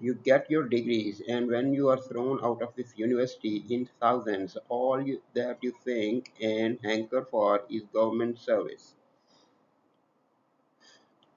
You get your degrees, and when you are thrown out of this university in thousands, that you think and hanker for is government service.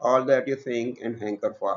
all that you think and hanker for,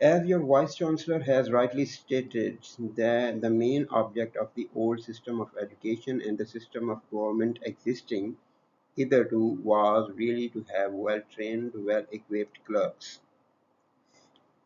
As your Vice Chancellor has rightly stated that the main object of the old system of education and the system of government existing hitherto was really to have well-trained, well-equipped clerks.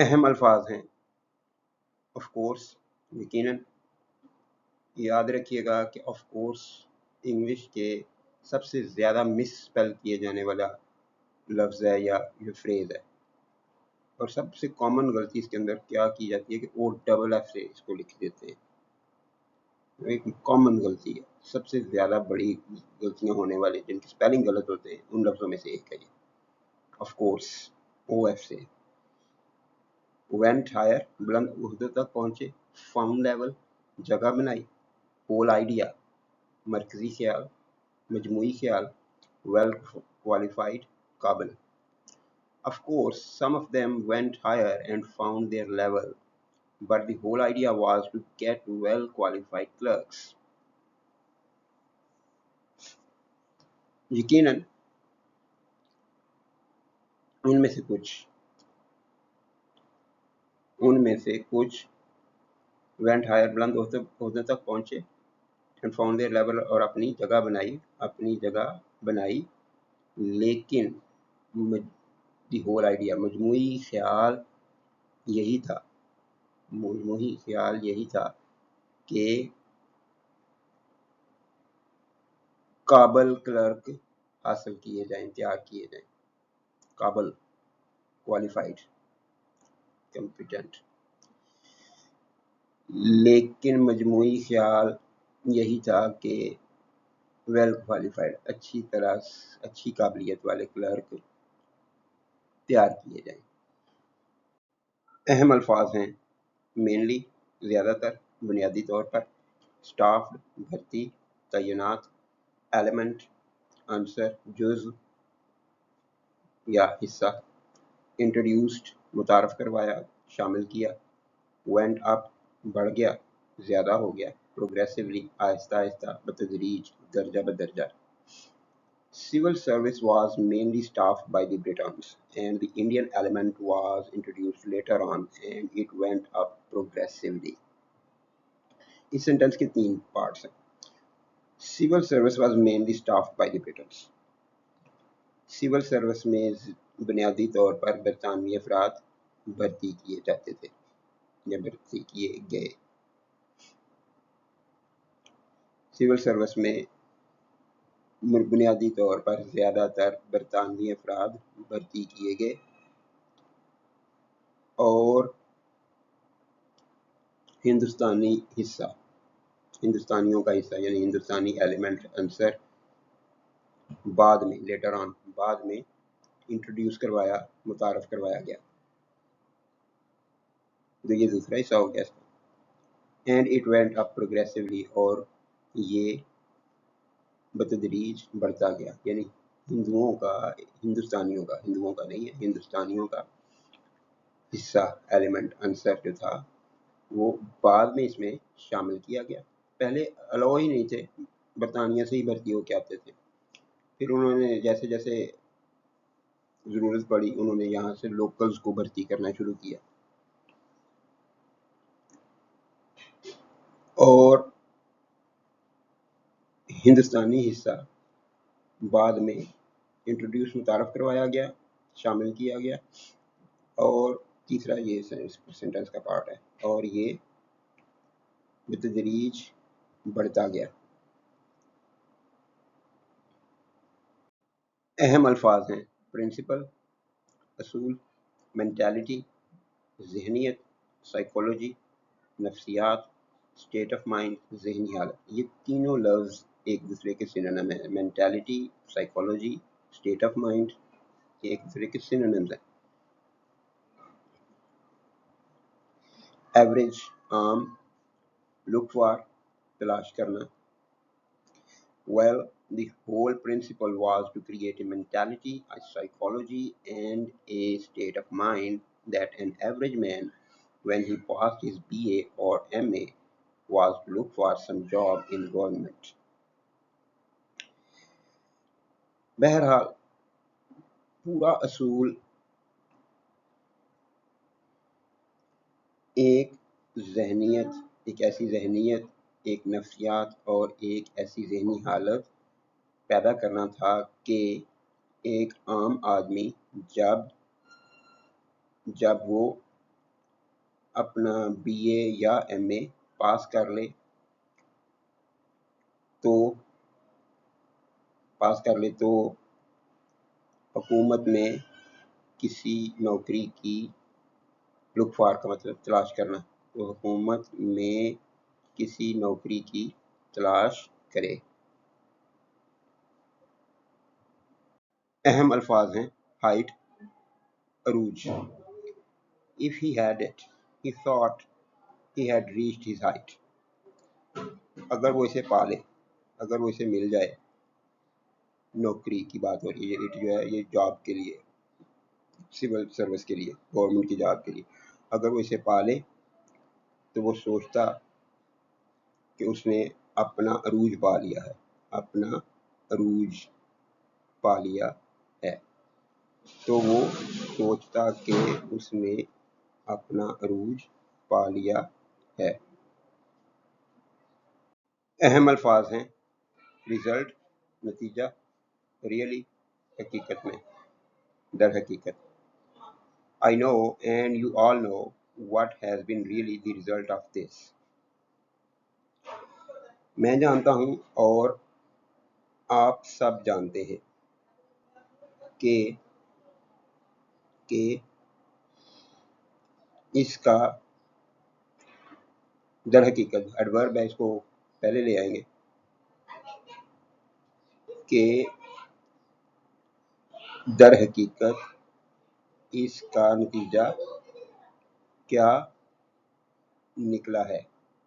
اہم الفاظ ہیں of course, یقیناً. یاد رکھیے گا کہ of course English کے سب سے زیادہ مس اسپیل کیے جانے والا لفظ ہے یا یہ فریز ہے، اور سب سے کامن غلطی اس کے اندر کیا کی جاتی ہے کہ او ڈبل ایف سے اس کو لکھ دیتے ہیں. ایک کامن غلطی ہے، سب سے زیادہ بڑی غلطیاں ہونے والے جن کی اسپیلنگ غلط ہوتے ہیں ان لفظوں میں سے ایک ہے یہ آف کورس، او ایف سے. وینٹ ہائر، بلند عہدے تک پہنچے. فاؤنڈ لیول، جگہ بنائی. ہول آئیڈیا، مرکزی خیال، مجموعی خیال. ویل qualified، قابل. Of course, some of them went higher and found their level, but the whole idea was to get well qualified clerks. یقیناً ان میں سے کچھ went higher، بلند عہدے تک پہنچے. and found their level، اور اپنی جگہ بنائی. لیکن the whole idea، مجموعی خیال یہی تھا کہ قابل کلرک حاصل کیے جائیں، تیار کیے جائیں. قابل، qualified، competent. لیکن مجموعی خیال یہی تھا کہ ویل qualified، اچھی قابلیت والے کلرک تیار کیے جائیں. اہم الفاظ ہیں مینلی، زیادہ تر، بنیادی طور پر. اسٹافڈ، بھرتی، تعینات. ایلیمنٹ، عنصر، جزء یا حصہ. انٹروڈیوسڈ، متعارف کروایا، شامل کیا. وینٹ اپ، بڑھ گیا، زیادہ ہو گیا. پروگریسولی، آہستہ آہستہ، بتدریج، درجہ بدرجہ. Civil service was mainly staffed by the Britons, and the Indian element was introduced later on, and it went up progressively. اس سینٹنس کے 3 پارٹس ہیں. Civil service was mainly staffed by the Britons. Civil service میں بنیادی طور پر برطانوی افراد بھرتی کیے جاتے تھے یا بھرتی کیے گئے. سول سروس میں بنیادی طور پر زیادہ تر برطانوی افراد بھرتی کیے گئے، اور ہندوستانیوں کا حصہ یعنی ہندوستانی ایلیمنٹ، عنصر، بعد میں انٹروڈیوس کروایا، متعارف کروایا گیا. تو یہ دوسرا حصہ ہو گیا اس کا. And it went up progressively, اور یہ بتدریج بڑھتا گیا. یعنی ہندوستانیوں کا حصہ، ایلیمنٹ، عنصر جو تھا وہ بعد میں اس میں شامل کیا گیا. پہلے الاؤ ہی نہیں تھے، برطانیہ سے ہی بھرتی ہو کے آتے تھے. پھر انہوں نے جیسے جیسے ضرورت پڑی انہوں نے یہاں سے لوکلز کو بھرتی کرنا شروع کیا، اور ہندوستانی حصہ بعد میں انٹروڈیوس، متعارف کروایا گیا، شامل کیا گیا. اور تیسرا یہ سینٹنس کا پارٹ ہے، اور یہ بتدریج بڑھتا گیا. اہم الفاظ ہیں پرنسپل، اصول. مینٹالٹی، ذہنیت، سائیکولوجی، نفسیات. اسٹیٹ آف مائنڈ، ذہنی حالت. یہ تینوں لفظ ایک دوسرے کے سینونیم ہیں. Mentality, psychology, state of mind, یہ ایک دوسرے کے سینونیمز ہیں. ایوریج، عام. لک فار، تلاش کرنا. Well, the whole principle was to create a mentality, a psychology, and a state of mind that an average man, when he passed his BA or MA, was to look for some job in government. بہرحال پورا اصول ایک ایسی ذہنیت، ایک نفسیات اور ایک ایسی ذہنی حالت پیدا کرنا تھا کہ ایک عام آدمی جب وہ اپنا BA یا MA پاس کر لے تو حکومت میں کسی نوکری کی لک فار کا مطلب تلاش کرنا، تو حکومت میں کسی نوکری کی تلاش کرے۔ اہم الفاظ ہیں ہائٹ، عروج۔ If he had it, he thought he had reached his height. اگر وہ اسے پالے، اگر وہ اسے مل جائے، نوکری کی بات ہو رہی ہے، اٹ جو ہے یہ جاب کے لیے، سول سروس کے لیے، گورنمنٹ کی جاب کے لیے، اگر وہ اسے پالے تو وہ سوچتا کہ اس نے اپنا عروج پا لیا ہے، اپنا عروج پا لیا ہے، تو وہ سوچتا کہ اس نے اپنا عروج پا لیا ہے۔ اہم الفاظ ہیں ریزلٹ، نتیجہ، ریئلی، حقیقت میں، در حقیقت۔ I know and you all know what has been really the result of this. میں جانتا ہوں اور آپ سب جانتے ہیں کہ اس کا در حقیقت ایڈورب ہے، اس کو پہلے لے آئیں گے کہ در حقیقت اس کا نتیجہ کیا نکلا ہے،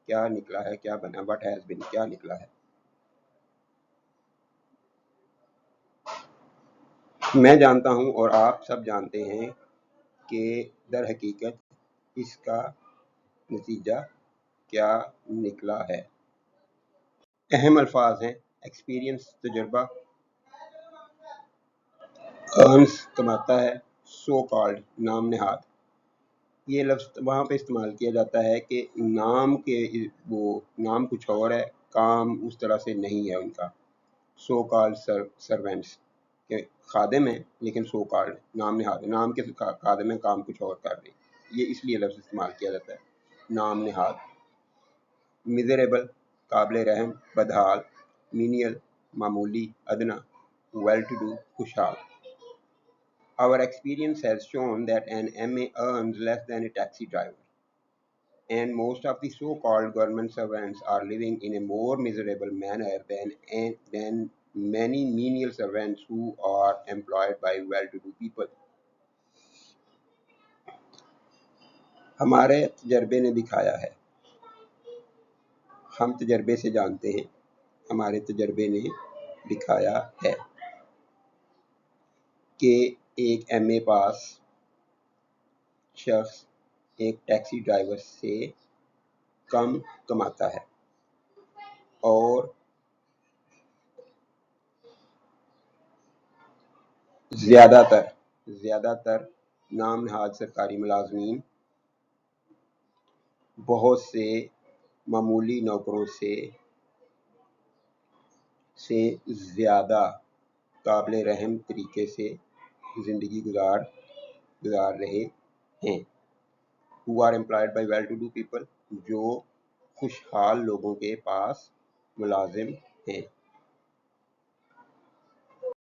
کیا بنا، what has been، کیا نکلا ہے۔ میں جانتا ہوں اور آپ سب جانتے ہیں کہ در حقیقت اس کا نتیجہ کیا نکلا ہے۔ اہم الفاظ ہیں ایکسپیرینس، تجربہ، ارنز کماتا ہے، سو کالڈ نام نہاد۔ یہ لفظ وہاں پہ استعمال کیا جاتا ہے کہ نام کچھ اور ہے، کام اس طرح سے نہیں ہے ان کا۔ سو کالڈ سرونٹس کہ خادم ہیں لیکن سو کالڈ نام نہاد، نام کے خادم ہیں، کام کچھ اور کر رہے ہیں، یہ اس لیے لفظ استعمال کیا جاتا ہے، نام نہاد۔ میزریبل قابل رحم، بدحال، مینیل معمولی، ادنا، ویل ٹو ڈو خوشحال۔ Our experience has shown that an MA earns less than a taxi driver, and most of the so-called government servants are living in a more miserable manner than many menial servants who are employed by well-to-do people. ہمارے تجربے نے دکھایا ہے، ہم تجربے سے جانتے ہیں، ہمارے تجربے نے دکھایا ہے کہ ایک MA پاس شخص ایک ٹیکسی ڈرائیور سے کم کماتا ہے، اور زیادہ تر نام نہاد سرکاری ملازمین بہت سے معمولی نوکروں سے زیادہ قابل رحم طریقے سے زندگی گزار رہے ہیں۔ who are employed by well-to-do people، جو خوشحال لوگوں کے پاس ملازم ہیں۔